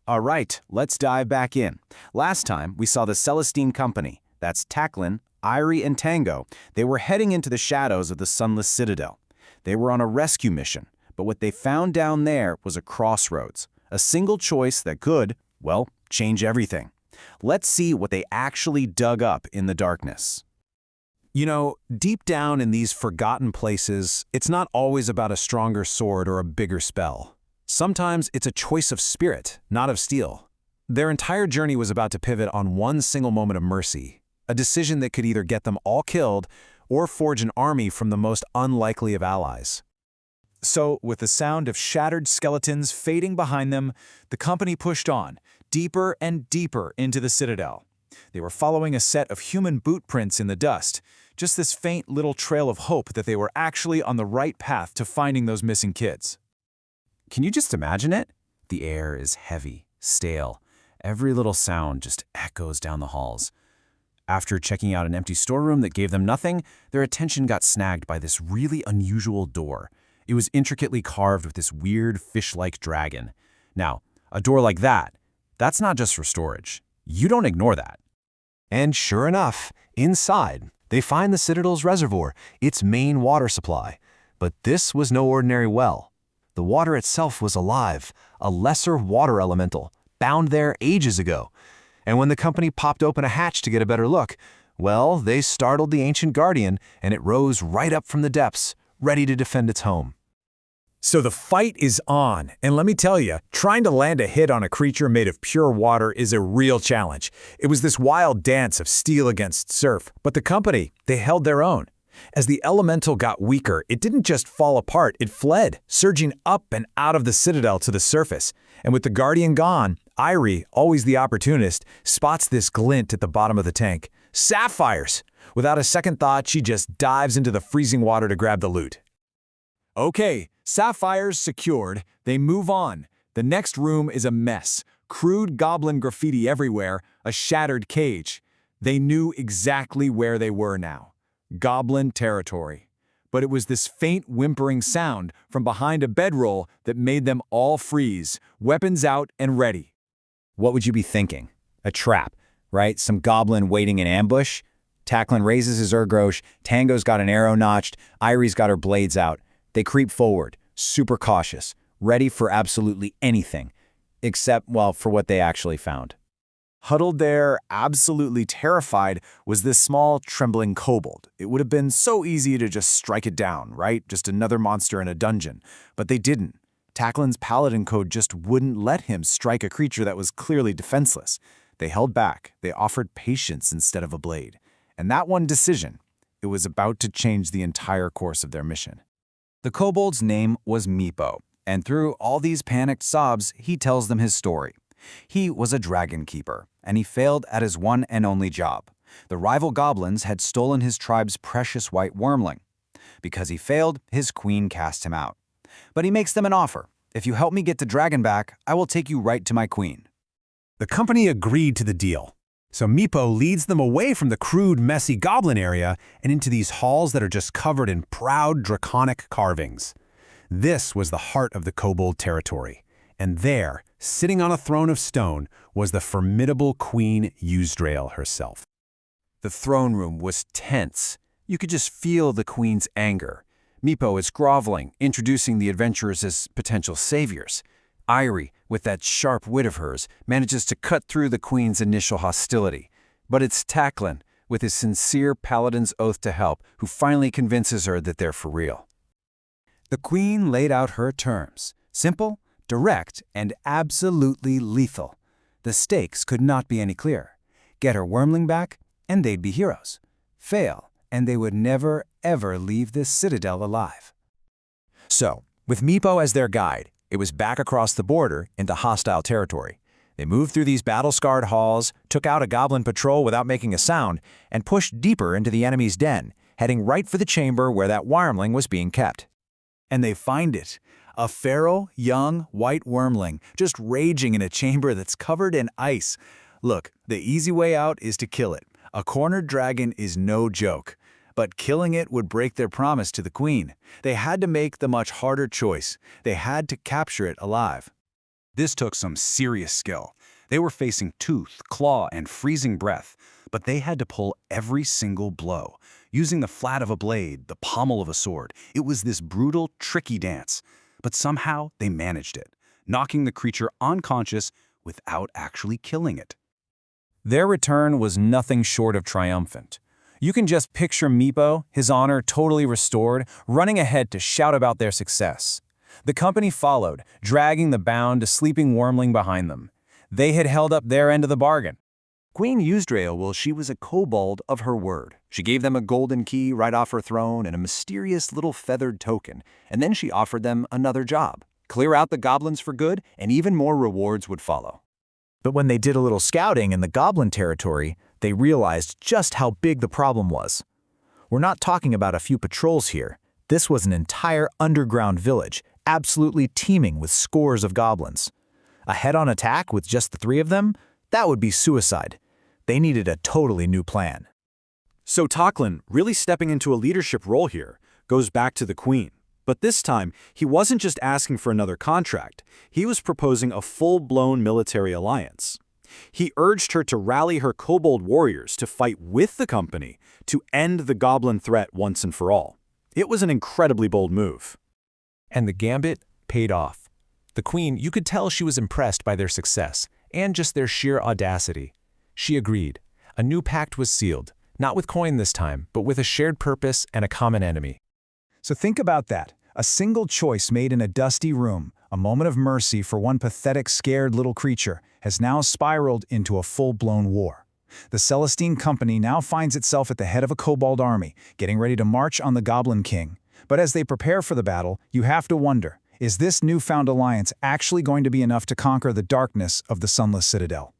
All right, let's dive back in. Last time, we saw the Celestine Company, that's Tacklin, Irie, and Tango. They were heading into the shadows of the Sunless Citadel. They were on a rescue mission, but what they found down there was a crossroads, a single choice that could, well, change everything. Let's see what they actually dug up in the darkness. You know, deep down in these forgotten places, it's not always about a stronger sword or a bigger spell. Sometimes it's a choice of spirit, not of steel. Their entire journey was about to pivot on one single moment of mercy, a decision that could either get them all killed or forge an army from the most unlikely of allies. So, with the sound of shattered skeletons fading behind them, the company pushed on, deeper and deeper into the Citadel. They were following a set of human boot prints in the dust, just this faint little trail of hope that they were actually on the right path to finding those missing kids. Can you just imagine it? The air is heavy, stale. Every little sound just echoes down the halls. After checking out an empty storeroom that gave them nothing, their attention got snagged by this really unusual door. It was intricately carved with this weird fish-like dragon. Now, a door like that's not just for storage. You don't ignore that. And sure enough, inside, they find the Citadel's reservoir, its main water supply. But this was no ordinary well. The water itself was alive, a lesser water elemental, bound there ages ago. And when the company popped open a hatch to get a better look, well, they startled the ancient guardian, and it rose right up from the depths, ready to defend its home. So the fight is on, and let me tell you, trying to land a hit on a creature made of pure water is a real challenge. It was this wild dance of steel against surf, but the company, they held their own. As the elemental got weaker, it didn't just fall apart, it fled, surging up and out of the Citadel to the surface. And with the Guardian gone, Irie, always the opportunist, spots this glint at the bottom of the tank. Sapphires! Without a second thought, she just dives into the freezing water to grab the loot. Okay, sapphires secured, they move on. The next room is a mess. Crude goblin graffiti everywhere, a shattered cage. They knew exactly where they were now. Goblin territory. But it was this faint whimpering sound from behind a bedroll that made them all freeze, weapons out and ready. What would you be thinking? A trap, right? Some goblin waiting in ambush? Tacklin raises his Urgrosh, Tango's got an arrow notched, Irie's got her blades out. They creep forward, super cautious, ready for absolutely anything, except, well, for what they actually found. Huddled there, absolutely terrified, was this small, trembling kobold. It would have been so easy to just strike it down, right? Just another monster in a dungeon. But they didn't. Tacklin's paladin code just wouldn't let him strike a creature that was clearly defenseless. They held back. They offered patience instead of a blade. And that one decision, it was about to change the entire course of their mission. The kobold's name was Meepo, and through all these panicked sobs, he tells them his story. He was a dragon keeper, and he failed at his one and only job. The rival goblins had stolen his tribe's precious white wyrmling. Because he failed, his queen cast him out. But he makes them an offer. If you help me get the dragon back, I will take you right to my queen. The company agreed to the deal. So Meepo leads them away from the crude, messy goblin area and into these halls that are just covered in proud, draconic carvings. This was the heart of the kobold territory. And there, sitting on a throne of stone, was the formidable Queen Yusdrayl herself. The throne room was tense. You could just feel the queen's anger. Meepo is groveling, introducing the adventurers as potential saviors. Irie, with that sharp wit of hers, manages to cut through the queen's initial hostility. But it's Tacklin, with his sincere paladin's oath to help, who finally convinces her that they're for real. The queen laid out her terms. Simple, direct, and absolutely lethal. The stakes could not be any clearer. Get her wyrmling back, and they'd be heroes. Fail, and they would never, ever leave this citadel alive. So, with Meepo as their guide, it was back across the border into hostile territory. They moved through these battle-scarred halls, took out a goblin patrol without making a sound, and pushed deeper into the enemy's den, heading right for the chamber where that wyrmling was being kept. And they find it. A feral, young, white wyrmling, just raging in a chamber that's covered in ice. Look, the easy way out is to kill it. A cornered dragon is no joke. But killing it would break their promise to the queen. They had to make the much harder choice. They had to capture it alive. This took some serious skill. They were facing tooth, claw, and freezing breath, but they had to pull every single blow. Using the flat of a blade, the pommel of a sword, it was this brutal, tricky dance. But somehow they managed it, knocking the creature unconscious without actually killing it. Their return was nothing short of triumphant. You can just picture Meepo, his honor totally restored, running ahead to shout about their success. The company followed, dragging the bound, sleeping wyrmling behind them. They had held up their end of the bargain. Queen Yusdrayl, well, she was a kobold of her word. She gave them a golden key right off her throne and a mysterious little feathered token, and then she offered them another job. Clear out the goblins for good, and even more rewards would follow. But when they did a little scouting in the goblin territory, they realized just how big the problem was. We're not talking about a few patrols here. This was an entire underground village, absolutely teeming with scores of goblins. A head-on attack with just the three of them? That would be suicide. They needed a totally new plan. So Tacklin, really stepping into a leadership role here, goes back to the Queen. But this time, he wasn't just asking for another contract. He was proposing a full-blown military alliance. He urged her to rally her kobold warriors to fight with the company to end the goblin threat once and for all. It was an incredibly bold move. And the gambit paid off. The Queen, you could tell she was impressed by their success and just their sheer audacity. She agreed. A new pact was sealed, not with coin this time, but with a shared purpose and a common enemy. So think about that. A single choice made in a dusty room, a moment of mercy for one pathetic, scared little creature, has now spiraled into a full-blown war. The Celestine Company now finds itself at the head of a kobold army, getting ready to march on the Goblin King. But as they prepare for the battle, you have to wonder, is this newfound alliance actually going to be enough to conquer the darkness of the Sunless Citadel?